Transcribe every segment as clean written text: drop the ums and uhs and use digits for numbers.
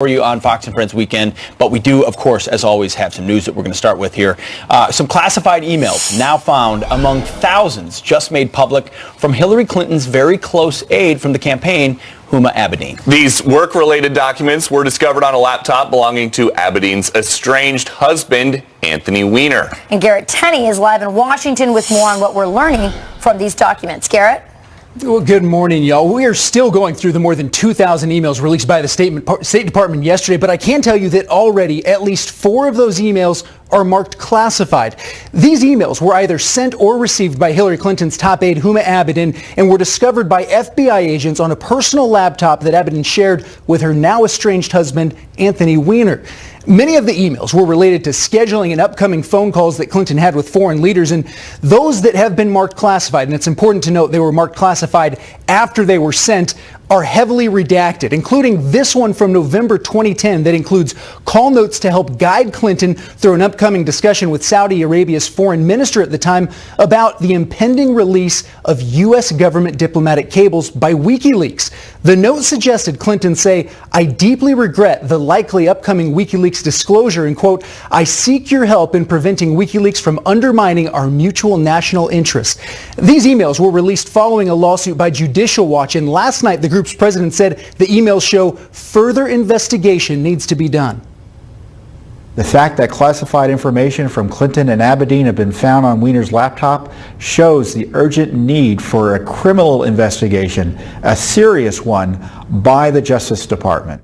For you on Fox and Friends Weekend, but we do, of course, as always, have some news that we're going to start with here. Some classified emails now found among thousands just made public from Hillary Clinton's very close aide from the campaign, Huma Abedin. These work-related documents were discovered on a laptop belonging to Abedin's estranged husband, Anthony Weiner. And Garrett Tenney is live in Washington with more on what we're learning from these documents. Garrett? Well, good morning, y'all. We are still going through the more than 2,000 emails released by the State Department yesterday, but I can tell you that already at least 4 of those emails are marked classified. These emails were either sent or received by Hillary Clinton's top aide, Huma Abedin, and were discovered by FBI agents on a personal laptop that Abedin shared with her now estranged husband, Anthony Weiner. Many of the emails were related to scheduling and upcoming phone calls that Clinton had with foreign leaders, and those that have been marked classified, and it's important to note they were marked classified after they were sent, are heavily redacted, including this one from November 2010 that includes call notes to help guide Clinton through an upcoming discussion with Saudi Arabia's foreign minister at the time about the impending release of U.S. government diplomatic cables by WikiLeaks. The note suggested Clinton say, "I deeply regret the likely upcoming WikiLeaks disclosure," and quote, "I seek your help in preventing WikiLeaks from undermining our mutual national interests." These emails were released following a lawsuit by Judicial Watch, and last night the group's president said the emails show further investigation needs to be done. The fact that classified information from Clinton and Abedin have been found on Weiner's laptop shows the urgent need for a criminal investigation, a serious one, by the Justice Department.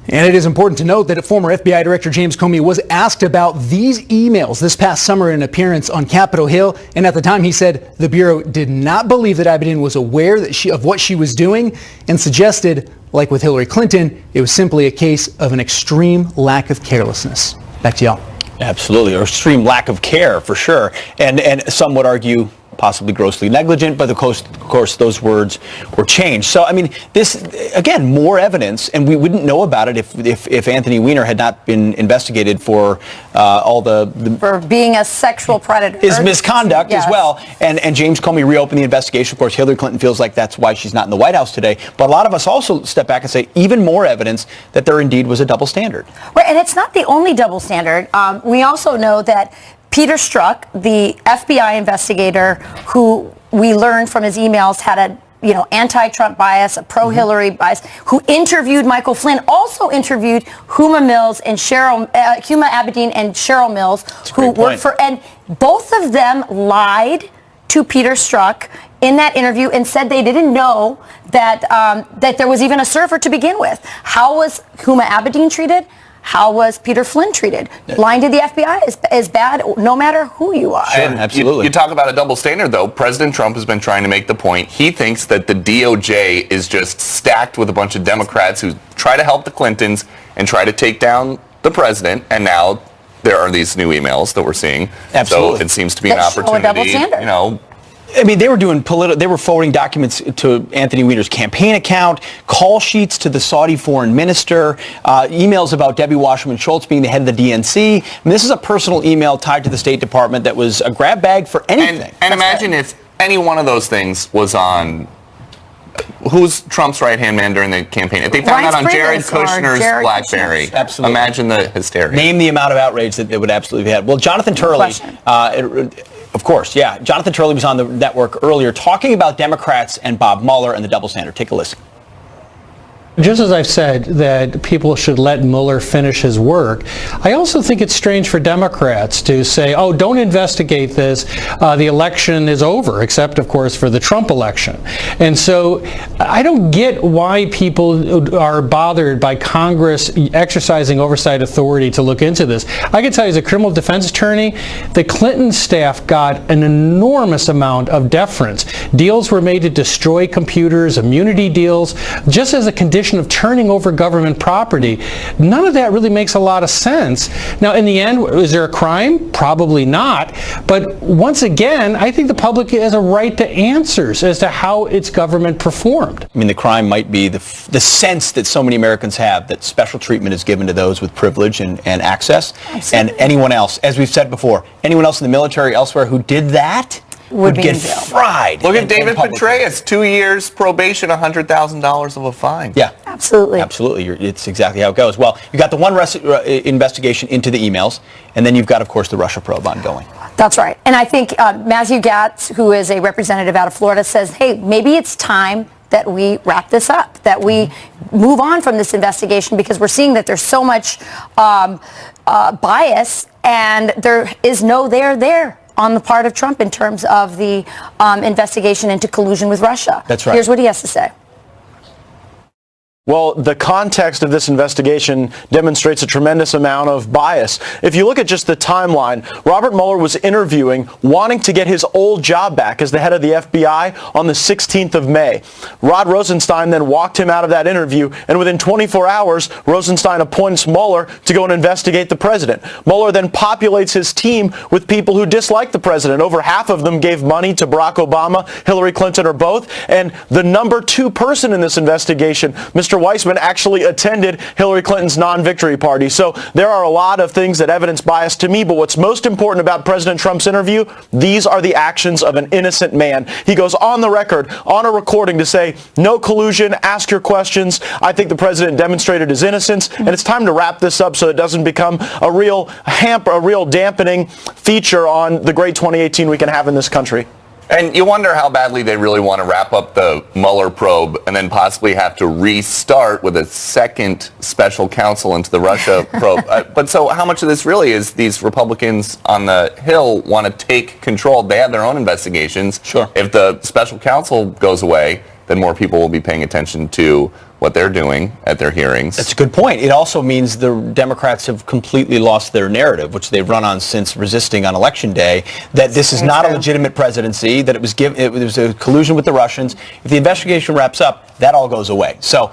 And it is important to note that former FBI Director James Comey was asked about these emails this past summer in an appearance on Capitol Hill. And at the time he said the Bureau did not believe that Abedin was aware of what she was doing and suggested, like with Hillary Clinton, it was simply a case of an extreme lack of carelessness. Back to y'all. Absolutely, or extreme lack of care for sure. And some would argue possibly grossly negligent, but of course those words were changed. So I mean, this again, more evidence, and we wouldn't know about it if Anthony Weiner had not been investigated for all the for being a sexual predator, his misconduct yes. as well. And James Comey reopened the investigation. Of course, Hillary Clinton feels like that's why she's not in the White House today. But a lot of us also step back and say even more evidence that there indeed was a double standard. Right, and it's not the only double standard. We also know that Peter Strzok, the FBI investigator who we learned from his emails had a anti-Trump bias, a pro-Hillary bias, who interviewed Michael Flynn, also interviewed Huma Abedin and Cheryl Mills, who worked for, and both of them lied to Peter Strzok in that interview and said they didn't know that that there was even a server to begin with. How was Huma Abedin treated? How was Peter Flynn treated? Lying to the FBI is bad, no matter who you are. Sure, absolutely. You talk about a double standard, though. President Trump has been trying to make the point. He thinks that the DOJ is just stacked with a bunch of Democrats who try to help the Clintons and try to take down the president. And now there are these new emails that we're seeing. Absolutely. So it seems to be an opportunity. Double standard. I mean, they were doing they were forwarding documents to Anthony Weiner's campaign account, call sheets to the Saudi foreign minister, emails about Debbie Wasserman Schultz being the head of the DNC. I mean, this is a personal email tied to the State Department that was a grab bag for anything. And imagine if any one of those things was on who's Trump's right-hand man during the campaign. If they found that on Jared Kushner's BlackBerry, absolutely. Imagine the hysteria. Name the amount of outrage that it would absolutely have. Well, Jonathan Turley, of course, yeah. Jonathan Turley was on the network earlier talking about Democrats and Bob Mueller and the double standard. Take a listen. Just as I've said that people should let Mueller finish his work, I also think it's strange for Democrats to say, oh, don't investigate this, the election is over, except, of course, for the Trump election. And so I don't get why people are bothered by Congress exercising oversight authority to look into this. I can tell you as a criminal defense attorney, the Clinton staff got an enormous amount of deference. Deals were made to destroy computers, immunity deals, just as a condition of turning over government property. None of that really makes a lot of sense. Now, in the end, is there a crime? Probably not. But once again, I think the public has a right to answers as to how its government performed. I mean, the crime might be the sense that so many Americans have that special treatment is given to those with privilege and access. Absolutely. And anyone else, as we've said before, anyone else in the military elsewhere who did that, would be get in jail. fried. Look at in David public. Petraeus, 2 years probation, $100,000 of a fine. Yeah. Absolutely. Absolutely. It's exactly how it goes. Well, you got the one investigation into the emails, and then you've got, of course, the Russia probe ongoing. That's right. And I think Matthew Gatz, who is a representative out of Florida, says, hey, maybe it's time that we wrap this up, that we move on from this investigation, because we're seeing that there's so much bias and there is no there on the part of Trump in terms of the investigation into collusion with Russia. That's right. Here's what he has to say. Well, the context of this investigation demonstrates a tremendous amount of bias. If you look at just the timeline, Robert Mueller was interviewing, wanting to get his old job back as the head of the FBI on the 16th of May. Rod Rosenstein then walked him out of that interview, and within 24 hours, Rosenstein appoints Mueller to go and investigate the president. Mueller then populates his team with people who dislike the president. Over half of them gave money to Barack Obama, Hillary Clinton, or both. And the number 2 person in this investigation, Mr. Weissman, actually attended Hillary Clinton's non-victory party. So there are a lot of things that evidence bias to me, but what's most important about President Trump's interview, these are the actions of an innocent man. He goes on the record, on a recording, to say, no collusion, ask your questions. I think the president demonstrated his innocence, and it's time to wrap this up so it doesn't become a real dampening feature on the great 2018 we can have in this country. And you wonder how badly they really want to wrap up the Mueller probe and then possibly have to restart with a second special counsel into the Russia probe. But so how much of this really is these Republicans on the Hill want to take control? They have their own investigations. Sure. If the special counsel goes away, then more people will be paying attention to what they're doing at their hearings. That's a good point. It also means the Democrats have completely lost their narrative, which they've run on since resisting on Election Day, that this is not a legitimate presidency, that it was a collusion with the Russians. If the investigation wraps up, that all goes away. So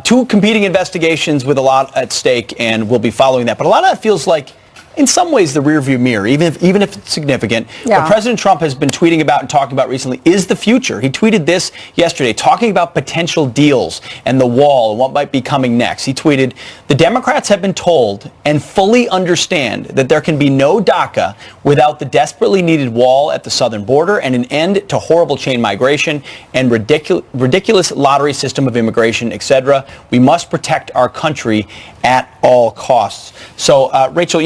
2 competing investigations with a lot at stake, and we'll be following that. But a lot of that feels like, in some ways, the rearview mirror, even if it's significant. Yeah. What President Trump has been tweeting about and talking about recently is the future. He tweeted this yesterday, talking about potential deals and the wall and what might be coming next. He tweeted, the Democrats have been told and fully understand that there can be no DACA without the desperately needed wall at the southern border and an end to horrible chain migration and ridiculous lottery system of immigration, etc. We must protect our country at all costs. So, Rachel,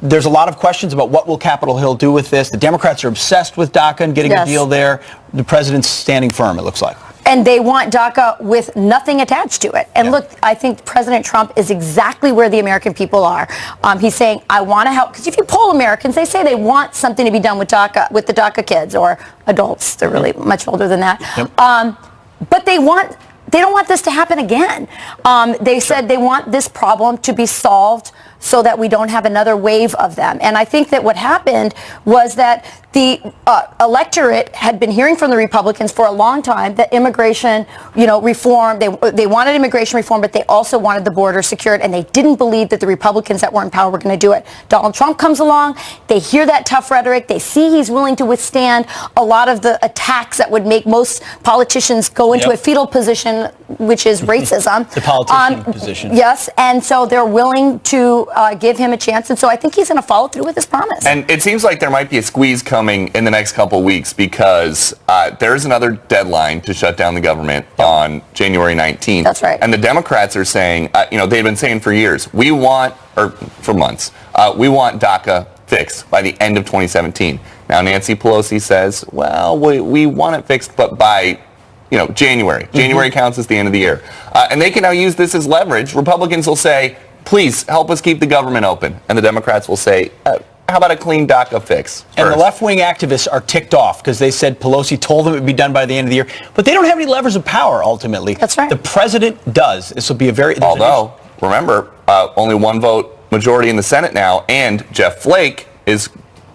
there's a lot of questions about what will Capitol Hill do with this. The Democrats are obsessed with DACA and getting a deal there. The president's standing firm, it looks like. And they want DACA with nothing attached to it. And look, I think President Trump is exactly where the American people are. He's saying, I want to help. Because if you poll Americans, they say they want something to be done with DACA, with the DACA kids or adults. They're really much older than that. Yep. But they don't want this to happen again. They said they want this problem to be solved so that we don't have another wave of them. And I think that what happened was that the electorate had been hearing from the Republicans for a long time that immigration, reform, they wanted immigration reform, but they also wanted the border secured, and they didn't believe that the Republicans that were in power were going to do it. Donald Trump comes along, they hear that tough rhetoric, they see he's willing to withstand a lot of the attacks that would make most politicians go into a fetal position, which is racism. The politician position. Yes, and so they're willing to give him a chance, and so I think he's going to follow through with his promise. And it seems like there might be a squeeze coming in the next couple of weeks because there is another deadline to shut down the government on January 19th. That's right. And the Democrats are saying, they've been saying for years, for months, we want DACA fixed by the end of 2017. Now Nancy Pelosi says, well, we want it fixed, but by January. January counts as the end of the year. And they can now use this as leverage. Republicans will say, please help us keep the government open. And the Democrats will say, how about a clean DACA fix first? And the left-wing activists are ticked off because they said Pelosi told them it would be done by the end of the year. But they don't have any levers of power, ultimately. That's right. The president does. This will be Although, remember, only 1 vote majority in the Senate now, and Jeff Flake is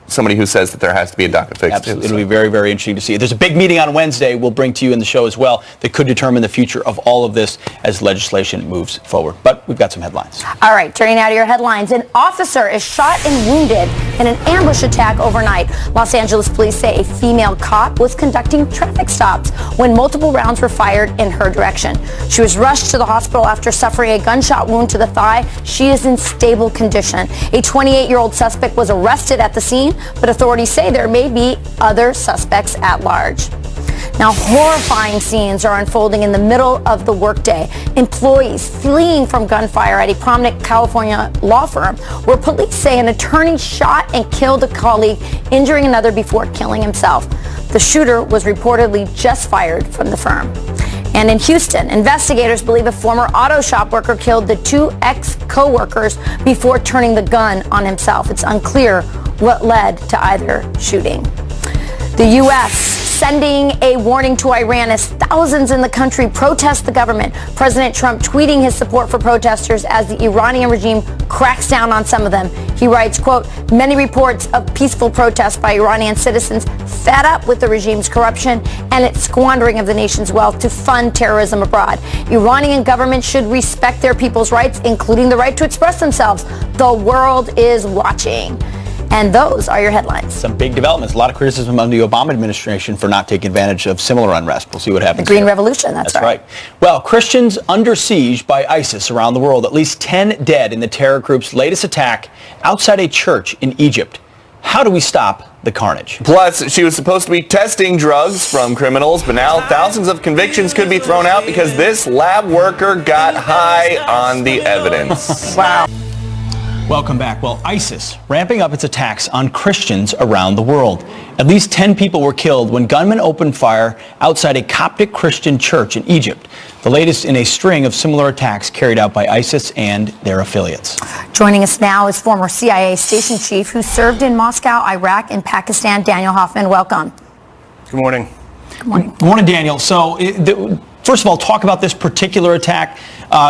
somebody who says that there has to be a DACA fix. Absolutely. It'll be very, very interesting to see. There's a big meeting on Wednesday we'll bring to you in the show as well that could determine the future of all of this as legislation moves forward. But we've got some headlines. All right, turning now to your headlines. An officer is shot and wounded in an ambush attack overnight. Los Angeles police say a female cop was conducting traffic stops when multiple rounds were fired in her direction. She was rushed to the hospital after suffering a gunshot wound to the thigh. She is in stable condition. A 28-year-old suspect was arrested at the scene, but authorities say there may be other suspects at large. Now, horrifying scenes are unfolding in the middle of the workday. Employees fleeing from gunfire at a prominent California law firm where police say an attorney shot and killed a colleague, injuring another before killing himself. The shooter was reportedly just fired from the firm. And in Houston, investigators believe a former auto shop worker killed the two ex-co-workers before turning the gun on himself. It's unclear what led to either shooting. The U.S. sending a warning to Iran as thousands in the country protest the government. President Trump tweeting his support for protesters as the Iranian regime cracks down on some of them. He writes, quote, many reports of peaceful protests by Iranian citizens fed up with the regime's corruption and its squandering of the nation's wealth to fund terrorism abroad. Iranian government should respect their people's rights, including the right to express themselves. The world is watching. And those are your headlines. Some big developments. A lot of criticism of the Obama administration for not taking advantage of similar unrest. We'll see what happens. The Green Revolution, that's right. Well, Christians under siege by ISIS around the world. At least 10 dead in the terror group's latest attack outside a church in Egypt. How do we stop the carnage? Plus, she was supposed to be testing drugs from criminals, but now thousands of convictions could be thrown out because this lab worker got high on the evidence. Wow. Welcome back. Well, ISIS ramping up its attacks on Christians around the world. At least 10 people were killed when gunmen opened fire outside a Coptic Christian church in Egypt. The latest in a string of similar attacks carried out by ISIS and their affiliates. Joining us now is former CIA station chief who served in Moscow, Iraq, and Pakistan, Daniel Hoffman. Welcome. Good morning. Good morning. Good morning, Daniel. So, first of all, talk about this particular attack.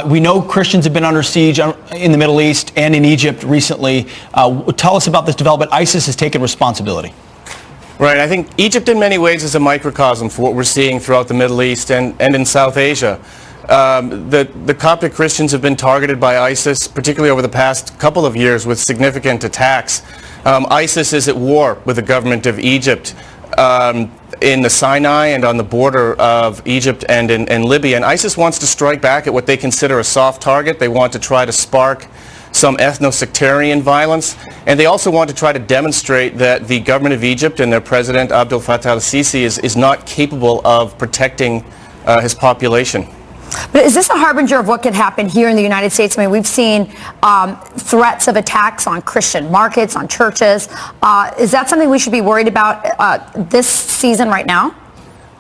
We know Christians have been under siege in the Middle East and in Egypt recently. Tell us about this development. ISIS has taken responsibility. Right. I think Egypt in many ways is a microcosm for what we're seeing throughout the Middle East and in South Asia. The Coptic Christians have been targeted by ISIS, particularly over the past couple of years, with significant attacks. ISIS is at war with the government of Egypt in the Sinai and on the border of Egypt and in Libya. And ISIS wants to strike back at what they consider a soft target. They want to try to spark some ethno-sectarian violence. And they also want to try to demonstrate that the government of Egypt and their president, Abdel Fattah al-Sisi, is not capable of protecting his population. But is this a harbinger of what could happen here in the United States? I mean, we've seen threats of attacks on Christian markets, on churches. Is that something we should be worried about this season right now?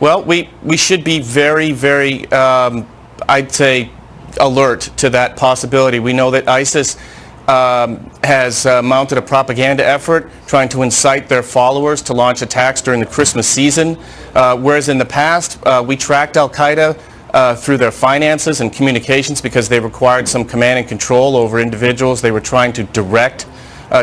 Well, we should be very, very, I'd say, alert to that possibility. We know that ISIS has mounted a propaganda effort trying to incite their followers to launch attacks during the Christmas season, whereas in the past we tracked al-Qaeda through their finances and communications because they required some command and control over individuals they were trying to direct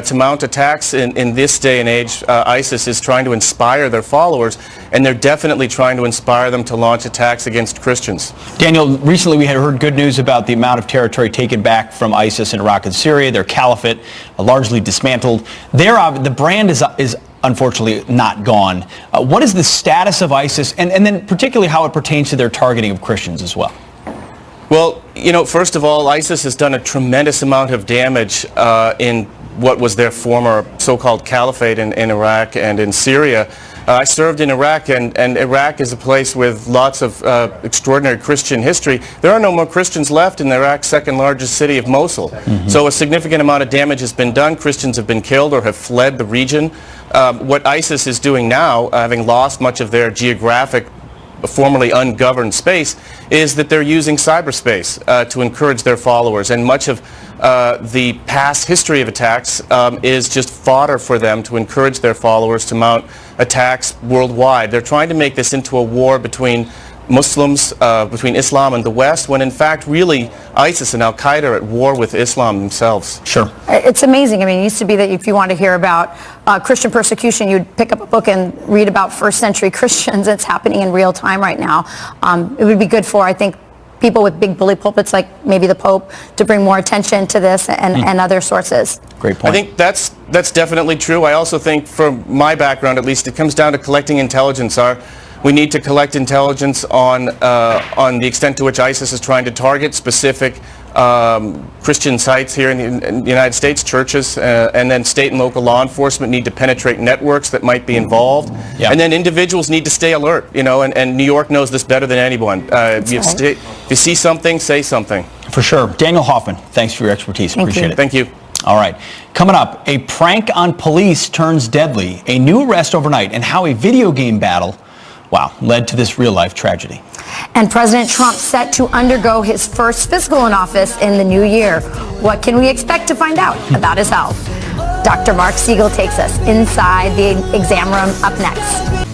to mount attacks. In this day and age, ISIS is trying to inspire their followers, and they're definitely trying to inspire them to launch attacks against Christians. Daniel, recently we had heard good news about the amount of territory taken back from ISIS in Iraq and Syria. Their caliphate largely dismantled. The brand is unfortunately not gone. What is the status of ISIS, and then particularly how it pertains to their targeting of Christians as well? Well, you know, first of all, ISIS has done a tremendous amount of damage in what was their former so-called caliphate in Iraq and in Syria. I served in Iraq, and Iraq is a place with lots of extraordinary Christian history. There are no more Christians left in Iraq's second largest city of Mosul. Mm-hmm. So a significant amount of damage has been done. Christians have been killed or have fled the region. What ISIS is doing now, having lost much of their geographic, formerly ungoverned space, is that they're using cyberspace to encourage their followers, and much of the past history of attacks is just fodder for them to encourage their followers to mount attacks worldwide. They're trying to make this into a war between Muslims, between Islam and the West, when in fact really ISIS and Al-Qaeda are at war with Islam themselves. Sure. It's amazing. I mean, it used to be that if you want to hear about Christian persecution, you'd pick up a book and read about first century Christians. It's happening in real time right now. It would be good for, I think, people with big bully pulpits like maybe the Pope to bring more attention to this and other sources. Great point. I think that's definitely true. I also think, from my background at least, it comes down to collecting intelligence. We need to collect intelligence on the extent to which ISIS is trying to target specific Christian sites here in the United States, churches, and then state and local law enforcement need to penetrate networks that might be involved. Yeah. And then individuals need to stay alert, and New York knows this better than anyone. If you see something, say something. For sure. Daniel Hoffman, thanks for your expertise. Appreciate it. Thank you. All right. Coming up, a prank on police turns deadly, a new arrest overnight, and how a video game battle, led to this real-life tragedy. And President Trump set to undergo his first physical in office in the new year. What can we expect to find out about his health? Dr. Mark Siegel takes us inside the exam room up next.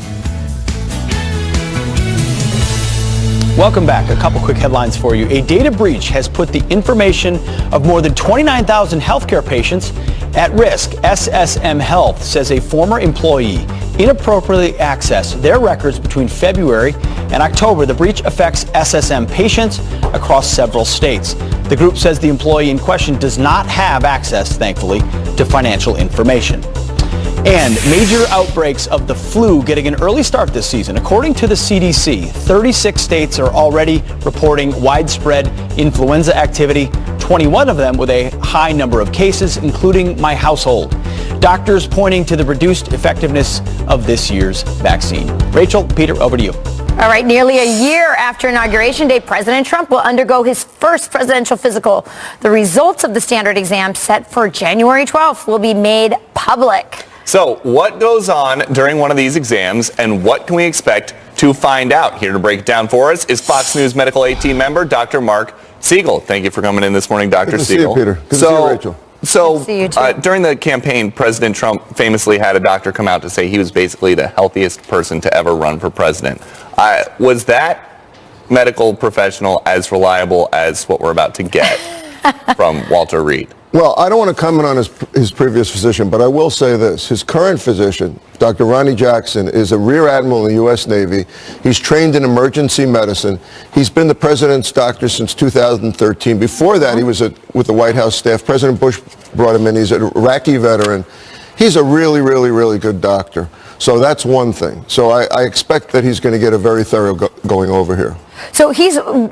Welcome back. A couple quick headlines for you. A data breach has put the information of more than 29,000 healthcare patients at risk. SSM Health says a former employee inappropriately accessed their records between February and October. The breach affects SSM patients across several states. The group says the employee in question does not have access, thankfully, to financial information. And major outbreaks of the flu getting an early start this season. According to the CDC, 36 states are already reporting widespread influenza activity, 21 of them with a high number of cases, including my household. Doctors pointing to the reduced effectiveness of this year's vaccine. Rachel, Peter, over to you. All right, nearly a year after Inauguration Day, President Trump will undergo his first presidential physical. The results of the standard exam set for January 12th will be made public. So what goes on during one of these exams, and what can we expect to find out? Here to break it down for us is Fox News Medical A-Team member Dr. Mark Siegel. Thank you for coming in this morning, Dr. Siegel. Good to see you, Peter. Good to see you, Rachel. So Good to see you too. During the campaign, President Trump famously had a doctor come out to say he was basically the healthiest person to ever run for president. Was that medical professional as reliable as what we're about to get from Walter Reed? Well, I don't want to comment on his previous physician, but I will say this. His current physician, Dr. Ronnie Jackson, is a Rear Admiral in the U.S. Navy. He's trained in emergency medicine. He's been the president's doctor since 2013. Before that, he was with the White House staff. President Bush brought him in. He's an Iraqi veteran. He's a really, really, really good doctor. So that's one thing. So I expect that he's going to get a very thorough going over here. So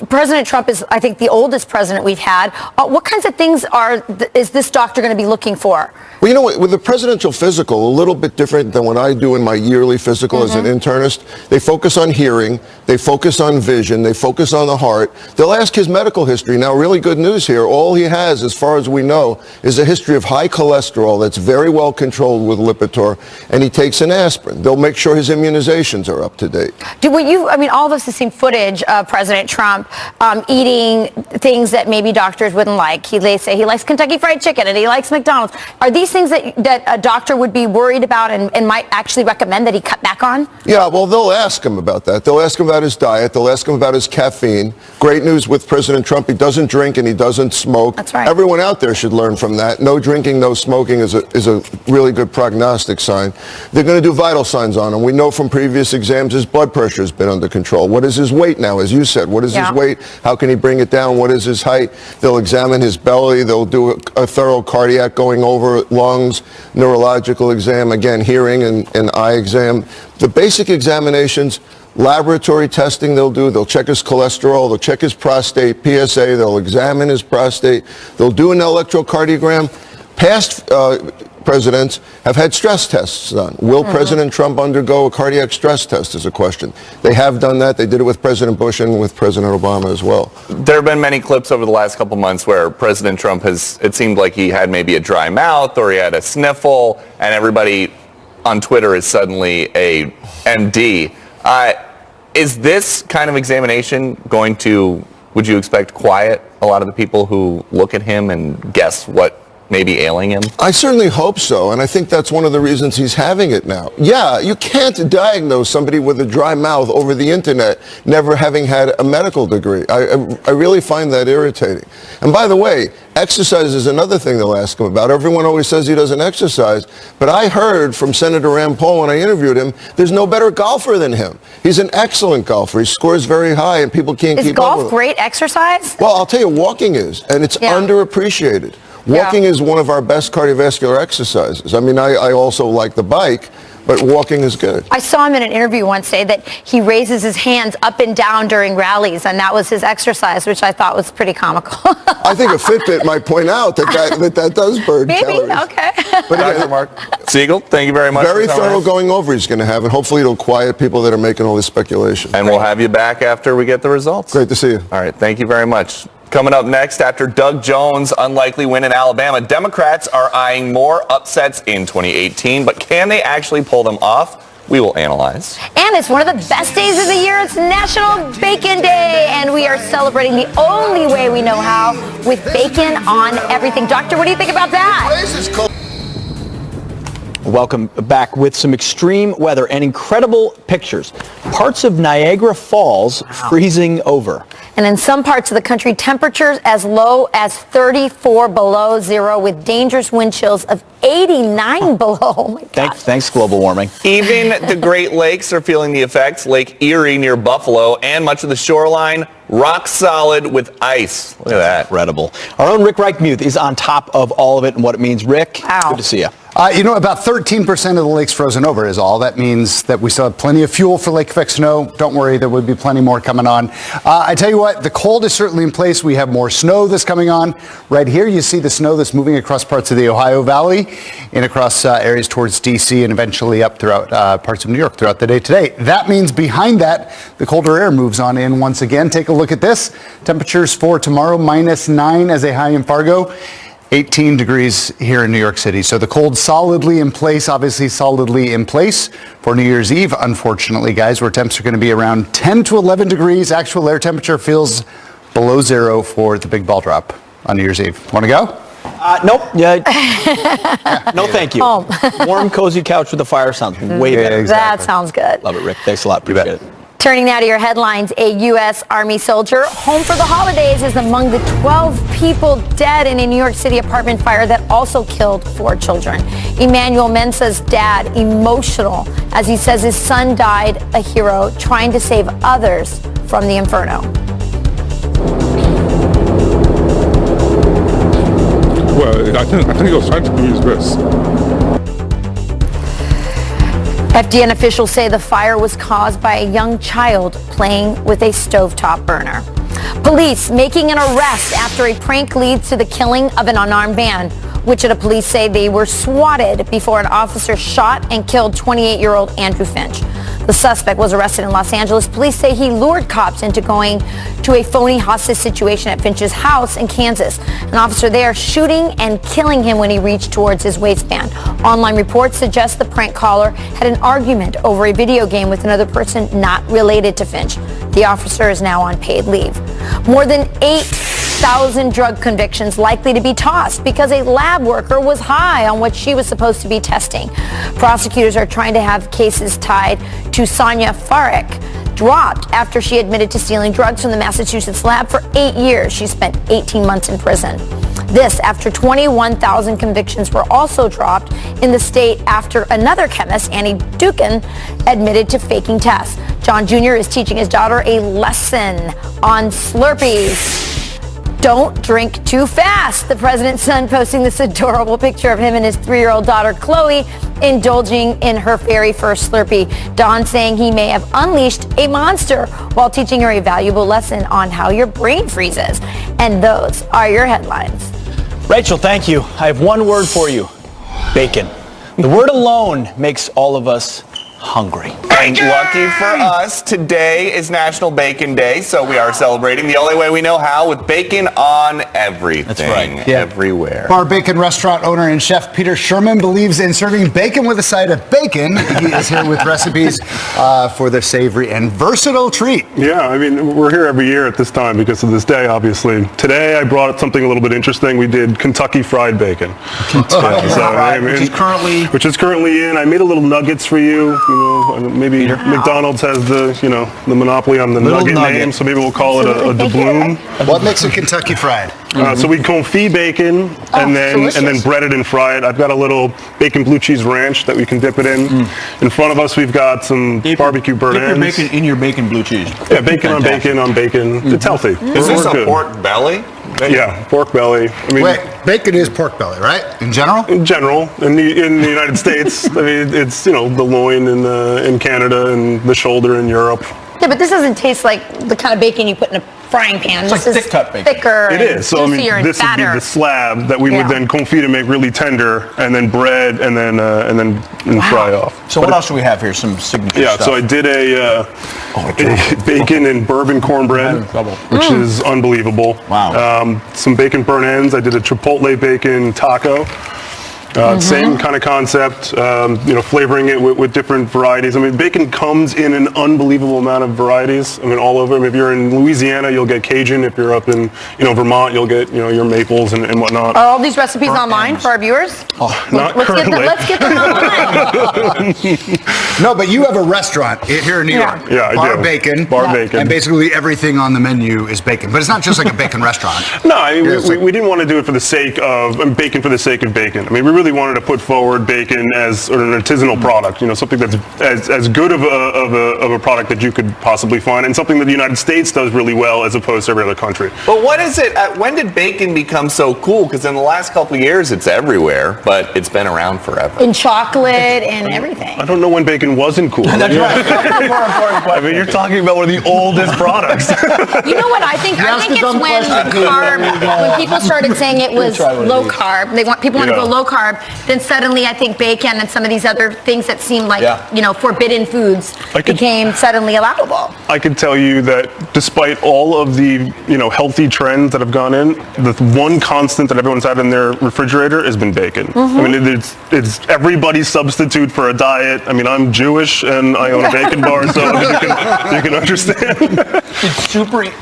President Trump is, I think, the oldest president we've had. What kinds of things is this doctor going to be looking for? Well, you know what, with the presidential physical, a little bit different than what I do in my yearly physical as an internist. They focus on hearing, they focus on vision, they focus on the heart. They'll ask his medical history. Now, really good news here. All he has, as far as we know, is a history of high cholesterol that's very well controlled with Lipitor, and he takes an aspirin. They'll make sure his immunizations are up to date. All of us have seen footage of President Trump eating things that maybe doctors wouldn't like. They say he likes Kentucky Fried Chicken and he likes McDonald's. Are these things that a doctor would be worried about and might actually recommend that he cut back on? Yeah, well, they'll ask him about that. They'll ask him about his diet. They'll ask him about his caffeine. Great news with President Trump. He doesn't drink and he doesn't smoke. That's right. Everyone out there should learn from that. No drinking, no smoking is a really good prognostic sign. They're going to do vital signs on him. We know from previous exams his blood pressure has been under control. What is his weight now, as you said? What is his weight? How can he bring it down? What is his height? They'll examine his belly. They'll do a thorough cardiac going over, lungs, neurological exam, again, hearing and eye exam. The basic examinations, laboratory testing they'll check his cholesterol, they'll check his prostate, PSA, they'll examine his prostate, they'll do an electrocardiogram. Past presidents have had stress tests done. Will President Trump undergo a cardiac stress test is a question. They have done that. They did it with President Bush and with President Obama as well. There have been many clips over the last couple months where President Trump it seemed like he had maybe a dry mouth or he had a sniffle, and everybody on Twitter is suddenly a MD. Is this kind of examination would you expect, quiet a lot of the people who look at him and guess what maybe ailing him? I certainly hope so, and I think that's one of the reasons he's having it now. Yeah, you can't diagnose somebody with a dry mouth over the internet, never having had a medical degree. I really find that irritating. And by the way, exercise is another thing they'll ask him about. Everyone always says he doesn't exercise, but I heard from Senator Rand Paul when I interviewed him, there's no better golfer than him. He's an excellent golfer. He scores very high, and people can't keep up with him. Is golf great exercise? Well, I'll tell you, walking is, and it's underappreciated. Walking is one of our best cardiovascular exercises. I mean, I also like the bike, but walking is good. I saw him in an interview once say that he raises his hands up and down during rallies, and that was his exercise, which I thought was pretty comical. I think a Fitbit might point out that does burn calories. Maybe, okay. But Dr. Mark Siegel, thank you very much. Very thorough going over he's going to have, and hopefully it'll quiet people that are making all this speculation. And we'll have you back after we get the results. Great to see you. All right, thank you very much. Coming up next, after Doug Jones' unlikely win in Alabama, Democrats are eyeing more upsets in 2018, but can they actually pull them off? We will analyze. And it's one of the best days of the year. It's National Bacon Day, and we are celebrating the only way we know how, with bacon on everything. Doctor, what do you think about that? Welcome back with some extreme weather and incredible pictures. Parts of Niagara Falls freezing over. And in some parts of the country, temperatures as low as 34 below zero with dangerous wind chills of 89 below. Oh my God. Thanks, global warming. Even the Great Lakes are feeling the effects. Lake Erie near Buffalo and much of the shoreline rock solid with ice. Look at that. Incredible. Our own Rick Reichmuth is on top of all of it and what it means. Rick, good to see you. About 13% of the lake's frozen over is all. That means that we still have plenty of fuel for lake effect snow. Don't worry, there will be plenty more coming on. I tell you what, the cold is certainly in place. We have more snow that's coming on. Right here, you see the snow that's moving across parts of the Ohio Valley and across areas towards D.C. and eventually up throughout parts of New York throughout the day today. That means behind that, the colder air moves on in once again. Take a look at this. Temperatures for tomorrow, -9 as a high in Fargo. 18 degrees here in New York City. So the cold solidly in place, obviously solidly in place for New Year's Eve, unfortunately, guys, where temps are going to be around 10 to 11 degrees. Actual air temperature feels below zero for the big ball drop on New Year's Eve. Want to go? Nope. No, thank you. Warm, cozy couch with a fire sounds way better. Exactly. That sounds good. Love it, Rick. Thanks a lot. Appreciate it. Turning now to your headlines, a U.S. Army soldier home for the holidays is among the 12 people dead in a New York City apartment fire that also killed 4 children. Emmanuel Mensa's dad, emotional, as he says his son died a hero trying to save others from the inferno. Well, I think he was trying to do his best. FDN officials say the fire was caused by a young child playing with a stovetop burner. Police making an arrest after a prank leads to the killing of an unarmed man. Wichita police say they were swatted before an officer shot and killed 28-year-old Andrew Finch. The suspect was arrested in Los Angeles. Police say he lured cops into going to a phony hostage situation at Finch's house in Kansas. An officer there shooting and killing him when he reached towards his waistband. Online reports suggest the prank caller had an argument over a video game with another person not related to Finch. The officer is now on paid leave. More than 8,000 drug convictions likely to be tossed because a lab worker was high on what she was supposed to be testing. Prosecutors are trying to have cases tied to Sonia Farek dropped after she admitted to stealing drugs from the Massachusetts lab for 8 years. She spent 18 months in prison. This after 21,000 convictions were also dropped in the state after another chemist, Annie Dukin, admitted to faking tests. John Jr. is teaching his daughter a lesson on Slurpees. Don't drink too fast. The president's son posting this adorable picture of him and his 3-year-old daughter, Chloe, indulging in her very first Slurpee. Don saying he may have unleashed a monster while teaching her a valuable lesson on how your brain freezes. And those are your headlines. Rachel, thank you. I have one word for you. Bacon. The word alone makes all of us hungry. And lucky for us, today is National Bacon Day, so we are celebrating the only way we know how, with bacon on everything. That's right. Everywhere. Bar Bacon restaurant owner and chef Peter Sherman believes in serving bacon with a side of bacon. He is here with recipes for the savory and versatile treat. Yeah, I mean, we're here every year at this time because of this day, obviously. Today, I brought something a little bit interesting. We did Kentucky Fried Bacon. Which is currently in. I made a little nuggets for you. Maybe McDonald's has the monopoly on the nugget name, so maybe we'll call it a doubloon. What makes a Kentucky Fried? So we confit bacon and then bread it and fry it. I've got a little bacon blue cheese ranch that we can dip it in. In front of us, we've got some barbecue burnt ends. Dip your bacon in your bacon blue cheese. Yeah, bacon on bacon on bacon. It's healthy. Is this a pork belly? Yeah, pork belly. I mean, wait, bacon is pork belly, right? In general? In general, in the United States, I mean, it's the loin in Canada and the shoulder in Europe. Yeah, but this doesn't taste like the kind of bacon you put in a frying pan. It's this like is thick cut bacon. Thicker. It is. So I mean, this would be the slab that we would then confit and make really tender, and then bread, and then fry off. So what else do we have here? Some signature stuff. So I did a bacon and bourbon cornbread, which is unbelievable. Wow. Some bacon burnt ends. I did a chipotle bacon taco. Same kind of concept, flavoring it with different varieties. I mean, bacon comes in an unbelievable amount of varieties. I mean, all over. I mean, if you're in Louisiana, you'll get Cajun. If you're up in, Vermont, you'll get, your maples and whatnot. Are all these recipes online for our viewers? Not currently. Let's get them online. No, but you have a restaurant here in New York. Yeah, I Bar do. Bacon. Bar Bacon. And basically everything on the menu is bacon. But it's not just like a bacon restaurant. No, I mean, we didn't want to do it for the sake of bacon for the sake of bacon. I mean, we really wanted to put forward bacon as sort of an artisanal product, something that's as good of a product that you could possibly find, and something that the United States does really well as opposed to every other country. But what is it? When did bacon become so cool? Because in the last couple of years, it's everywhere, but it's been around forever. In chocolate and everything. I don't know when bacon wasn't cool. That's right. More important question. I mean, you're talking about one of the oldest products. You know what I think? I think it's when people started saying it was low carb. People want to go low carb. Then suddenly, I think bacon and some of these other things that seem like forbidden foods became suddenly allowable. I can tell you that despite all of the healthy trends that have gone in, the one constant that everyone's had in their refrigerator has been bacon. I mean, it's everybody's substitute for a diet. I mean, I'm Jewish and I own a bacon bar, so you can understand.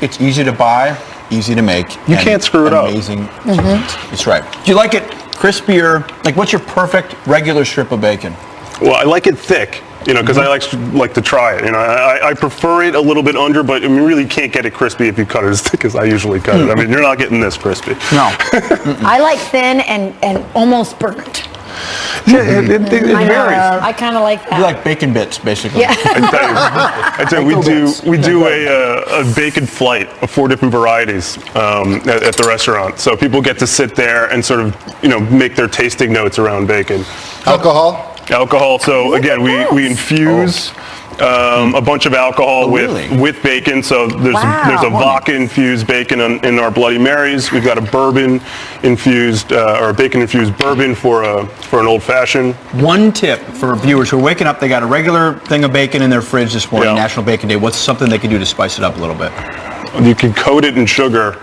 It's easy to buy, easy to make. You can't screw it up. Amazing. That's right. Do you like it crispier? Like, what's your perfect regular strip of bacon? Well, I like it thick, because I like to try it. I prefer it a little bit under, but I mean, really can't get it crispy if you cut it as thick as I usually cut it. I mean, you're not getting this crispy. No. I like thin and almost burnt. It varies. I kind of like that. You like bacon bits, basically. Yeah. I tell you, we do a bacon flight of 4 different varieties at the restaurant. So people get to sit there and sort of make their tasting notes around bacon. Alcohol. So again, we infuse a bunch of alcohol with bacon. So there's a vodka infused bacon in our Bloody Marys. We've got a bourbon infused or a bacon infused bourbon for an old fashioned. One tip for viewers who are waking up, they got a regular thing of bacon in their fridge this morning, National Bacon Day. What's something they can do to spice it up a little bit? You can coat it in sugar.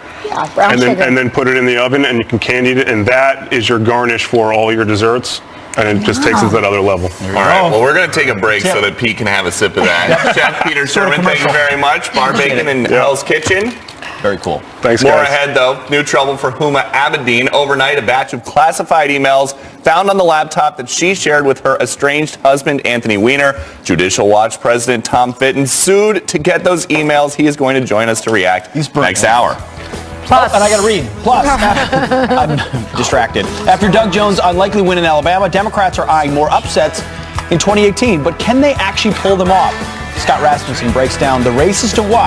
Brown sugar. And then put it in the oven, and you can candy it, and that is your garnish for all your desserts. And it just takes us to that other level. All right, well, we're going to take a break so that Pete can have a sip of that. Chef Peter Sherman, thank you very much. Bar Bacon in Hell's Kitchen. Very cool. Thanks, More guys. ahead, though. New trouble for Huma Abedin. Overnight, a batch of classified emails found on the laptop that she shared with her estranged husband, Anthony Weiner. Judicial Watch President Tom Fitton sued to get those emails. He is going to join us to react next hour. Plus. And I got to read. Plus, I'm distracted. After Doug Jones' unlikely win in Alabama, Democrats are eyeing more upsets in 2018. But can they actually pull them off? Scott Rasmussen breaks down the races to watch.